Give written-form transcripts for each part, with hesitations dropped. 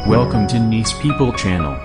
Welcome to Nice People Channel.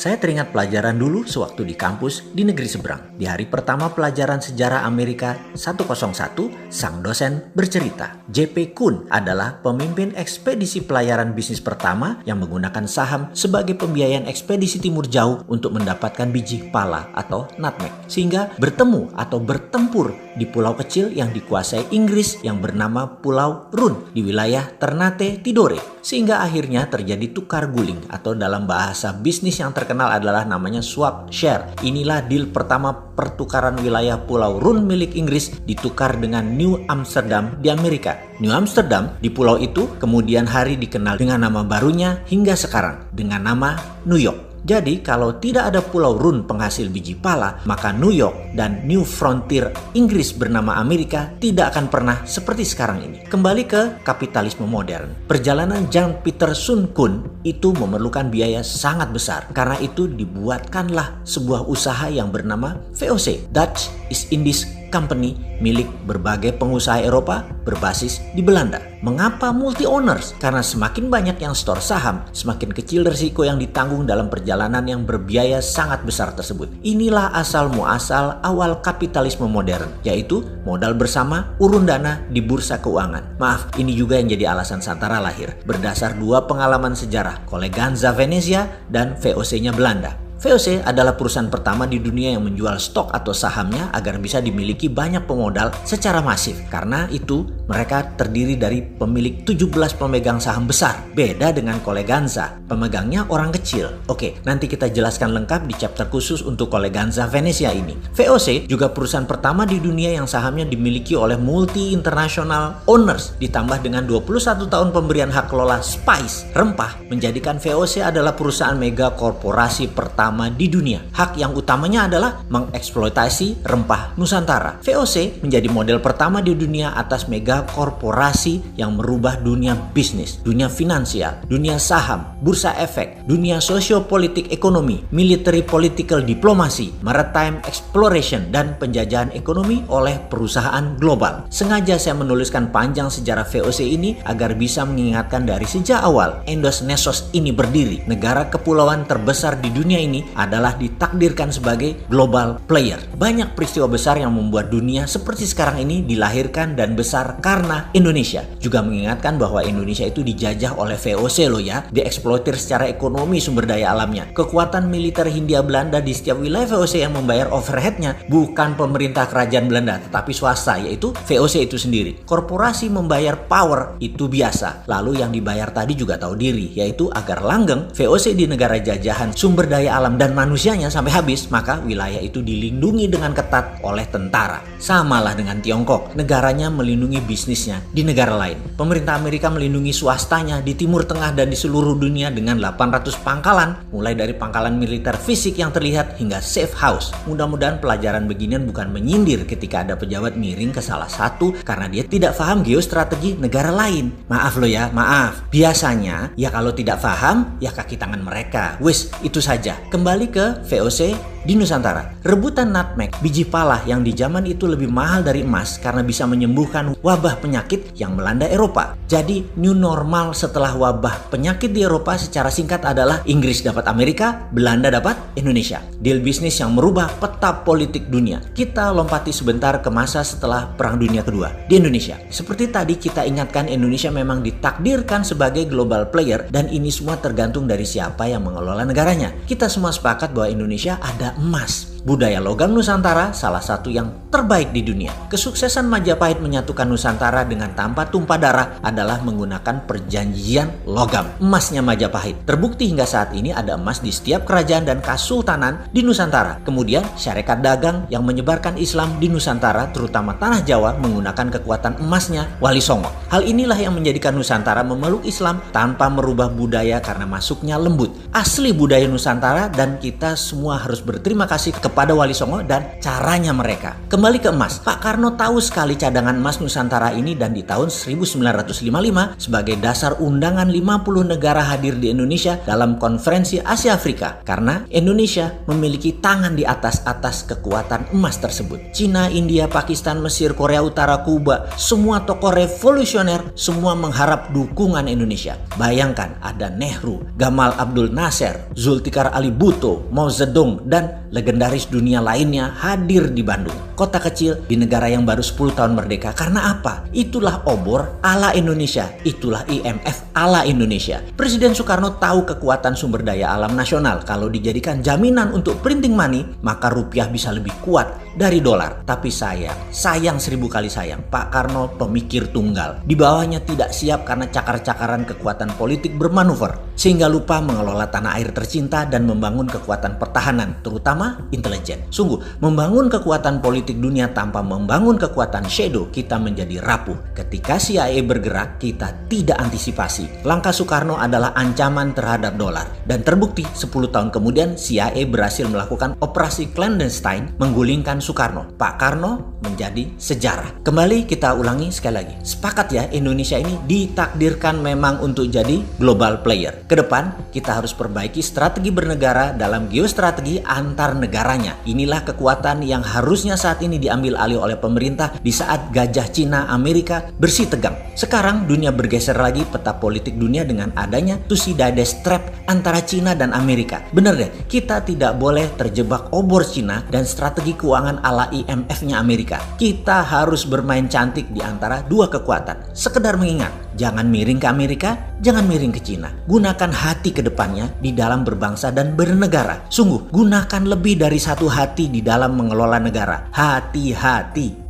Saya teringat pelajaran dulu sewaktu di kampus di negeri seberang. Di hari pertama pelajaran sejarah Amerika 101, sang dosen bercerita. J.P. Kuhn adalah pemimpin ekspedisi pelayaran bisnis pertama yang menggunakan saham sebagai pembiayaan ekspedisi timur jauh untuk mendapatkan biji pala atau nutmeg. Sehingga bertemu atau bertempur di pulau kecil yang dikuasai Inggris yang bernama Pulau Run di wilayah Ternate Tidore. Sehingga akhirnya terjadi tukar guling atau dalam bahasa bisnis yang terkenal adalah namanya swap share. Inilah deal pertama pertukaran wilayah Pulau Run milik Inggris ditukar dengan New Amsterdam di Amerika. New Amsterdam di pulau itu kemudian hari dikenal dengan nama barunya hingga sekarang dengan nama New York. Jadi kalau tidak ada Pulau Run penghasil biji pala, maka New York dan New Frontier Inggris bernama Amerika tidak akan pernah seperti sekarang ini. Kembali ke kapitalisme modern. Perjalanan Jan Pieter Soen Koen itu memerlukan biaya sangat besar. Karena itu dibuatkanlah sebuah usaha yang bernama VOC, Dutch East Indies Company, milik berbagai pengusaha Eropa berbasis di Belanda. Mengapa multi-owners? Karena semakin banyak yang store saham, semakin kecil risiko yang ditanggung dalam perjalanan yang berbiaya sangat besar tersebut. Inilah asal-muasal awal kapitalisme modern, yaitu modal bersama, urun dana di bursa keuangan. Maaf, ini juga yang jadi alasan Santara lahir, berdasar dua pengalaman sejarah, Koleganza Venezia dan VOC-nya Belanda. VOC adalah perusahaan pertama di dunia yang menjual stok atau sahamnya agar bisa dimiliki banyak pemodal secara masif. Karena itu, mereka terdiri dari pemilik 17 pemegang saham besar. Beda dengan Koleganza, pemegangnya orang kecil. Oke, nanti kita jelaskan lengkap di chapter khusus untuk Koleganza Venezia ini. VOC juga perusahaan pertama di dunia yang sahamnya dimiliki oleh multi-international owners. Ditambah dengan 21 tahun pemberian hak kelola spice, rempah, menjadikan VOC adalah perusahaan mega korporasi pertama di dunia. Hak yang utamanya adalah mengeksploitasi rempah Nusantara. VOC menjadi model pertama di dunia atas mega korporasi yang merubah dunia bisnis, dunia finansial, dunia saham, bursa efek, dunia sosiopolitik ekonomi, military political diplomasi, maritime exploration, dan penjajahan ekonomi oleh perusahaan global. Sengaja saya menuliskan panjang sejarah VOC ini agar bisa mengingatkan dari sejak awal Indonesia ini berdiri. Negara kepulauan terbesar di dunia ini adalah ditakdirkan sebagai global player. Banyak peristiwa besar yang membuat dunia seperti sekarang ini dilahirkan dan besar karena Indonesia. Juga mengingatkan bahwa Indonesia itu dijajah oleh VOC loh ya, dieksploitir secara ekonomi sumber daya alamnya. Kekuatan militer Hindia Belanda di setiap wilayah VOC yang membayar overheadnya bukan pemerintah kerajaan Belanda, tetapi swasta, yaitu VOC itu sendiri. Korporasi membayar power itu biasa. Lalu yang dibayar tadi juga tahu diri, yaitu agar langgeng VOC di negara jajahan sumber daya alam dan manusianya sampai habis, maka wilayah itu dilindungi dengan ketat oleh tentara. Samalah dengan Tiongkok, negaranya melindungi bisnisnya di negara lain. Pemerintah Amerika melindungi swastanya di Timur Tengah dan di seluruh dunia dengan 800 pangkalan, mulai dari pangkalan militer fisik yang terlihat hingga safe house. Mudah-mudahan pelajaran beginian bukan menyindir ketika ada pejabat miring ke salah satu karena dia tidak paham geostrategi negara lain. Maaf loh ya, maaf. Biasanya ya kalau tidak paham ya kaki tangan mereka. Wis, itu saja. Kembali ke VOC di Nusantara. Rebutan nutmeg, biji pala yang di zaman itu lebih mahal dari emas karena bisa menyembuhkan wabah penyakit yang melanda Eropa. Jadi new normal setelah wabah penyakit di Eropa secara singkat adalah Inggris dapat Amerika, Belanda dapat Indonesia. Deal bisnis yang merubah peta politik dunia. Kita lompati sebentar ke masa setelah Perang Dunia Kedua di Indonesia. Seperti tadi kita ingatkan, Indonesia memang ditakdirkan sebagai global player dan ini semua tergantung dari siapa yang mengelola negaranya. Kita semua sepakat bahwa Indonesia ada emas. Budaya logam Nusantara salah satu yang terbaik di dunia. Kesuksesan Majapahit menyatukan Nusantara dengan tanpa tumpah darah adalah menggunakan perjanjian logam. Emasnya Majapahit. Terbukti hingga saat ini ada emas di setiap kerajaan dan kasultanan di Nusantara. Kemudian syarikat dagang yang menyebarkan Islam di Nusantara, terutama tanah Jawa, menggunakan kekuatan emasnya Wali Songo. Hal inilah yang menjadikan Nusantara memeluk Islam tanpa merubah budaya karena masuknya lembut. Asli budaya Nusantara dan kita semua harus berterima kasih kepada kepada Wali Songo dan caranya mereka. Kembali ke emas, Pak Karno tahu sekali cadangan emas Nusantara ini dan di tahun 1955 sebagai dasar undangan 50 negara hadir di Indonesia dalam konferensi Asia Afrika karena Indonesia memiliki tangan di atas kekuatan emas tersebut. Cina, India, Pakistan, Mesir, Korea Utara, Kuba, semua tokoh revolusioner semua mengharap dukungan Indonesia. Bayangkan ada Nehru, Gamal Abdul Nasser, Zulfikar Ali Bhutto, Mao Zedong, dan legendaris dunia lainnya hadir di Bandung, kota kecil di negara yang baru 10 tahun merdeka. Karena apa? Itulah obor ala Indonesia, itulah IMF ala Indonesia. Presiden Soekarno tahu kekuatan sumber daya alam nasional. Kalau dijadikan jaminan untuk printing money, maka rupiah bisa lebih kuat dari dolar. Tapi sayang 1000 kali sayang, Pak Karno pemikir tunggal. Di bawahnya tidak siap karena cakar-cakaran kekuatan politik bermanuver, sehingga lupa mengelola tanah air tercinta dan membangun kekuatan pertahanan, terutama intelijen. Sungguh, membangun kekuatan politik dunia tanpa membangun kekuatan shadow, kita menjadi rapuh. Ketika CIA bergerak, kita tidak antisipasi. Langkah Soekarno adalah ancaman terhadap dolar. Dan terbukti 10 tahun kemudian CIA berhasil melakukan operasi clandestine menggulingkan Soekarno. Pak Karno menjadi sejarah. Kembali kita ulangi sekali lagi. Sepakat ya, Indonesia ini ditakdirkan memang untuk jadi global player. Kedepan kita harus perbaiki strategi bernegara dalam geostrategi antar negaranya. Inilah kekuatan yang harusnya saat ini diambil alih oleh pemerintah di saat gajah Cina Amerika bersih tegang. Sekarang dunia bergeser lagi peta politik dunia dengan adanya Thucydides trap antara Cina dan Amerika. Bener deh, kita tidak boleh terjebak obor Cina dan strategi keuangan ala IMF-nya Amerika. Kita harus bermain cantik di antara dua kekuatan. Sekedar mengingat, jangan miring ke Amerika, jangan miring ke Cina. Gunakan hati ke depannya di dalam berbangsa dan bernegara. Sungguh, gunakan lebih dari satu hati di dalam mengelola negara. Hati-hati.